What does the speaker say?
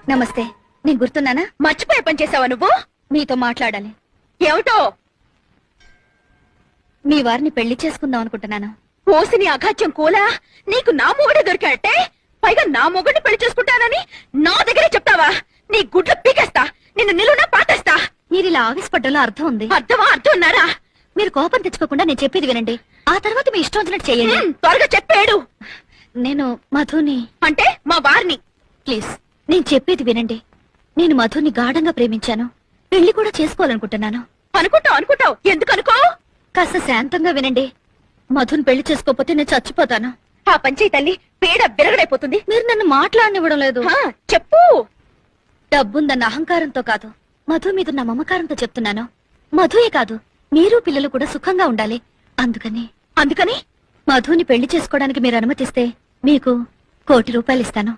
నమస్తే. నేను గుర్తున్నానా? మర్చిపోయే పని చేసావా నువ్వు? మీతో మాట్లాడాలి. ఏమిటో? మీ వారిని పెళ్లి చేసుకుందాం అనుకుంటున్నాను. పోసిని అఘాత్యం కూలా నీకు నా మొగుడే దొరికాటే, పైగా నా మొగుడిని పెళ్లి చేసుకుంటానని నా దగ్గరే చెప్తావా? నీ గుడ్లు పీకేస్తా, నిన్ను నిలువునా పాటేస్తా. మీరు ఇలా ఆవేశపడ్డంలో అర్థం ఉంది. అర్థమా? అర్థం ఉన్నారా? మీరు కోపం తెచ్చుకోకుండా నేను చెప్పేది వినండి. ఆ తర్వాత మీ ఇష్టం వచ్చినట్టు చెయ్యండి. త్వరగా చెప్పాడు. నేను మధుని అంటే మా వారిని. ప్లీజ్ నేను చెప్పేది వినండి. నేను మధుని గాఢంగా ప్రేమించాను. పెళ్లి కూడా చేసుకోవాలనుకుంటున్నాను. అనుకుంటావు. ఎందుకు అనుకో? కాస్త శాంతంగా వినండి. మధుని పెళ్లి చేసుకోకపోతే నేను చచ్చిపోతాను. ఆ పంచాయి తల్లి పేడ విరగడైపోతుంది. మీరు నన్ను మాట్లాడనివ్వడం లేదు. చెప్పు. డబ్బుందన్న అహంకారంతో కాదు, మధు మీద నా మమకారంతో చెప్తున్నాను. మధుయే కాదు, మీరు పిల్లలు కూడా సుఖంగా ఉండాలి. అందుకని మధుని పెళ్లి చేసుకోవడానికి మీరు అనుమతిస్తే మీకు ₹1,00,00,000 ఇస్తాను.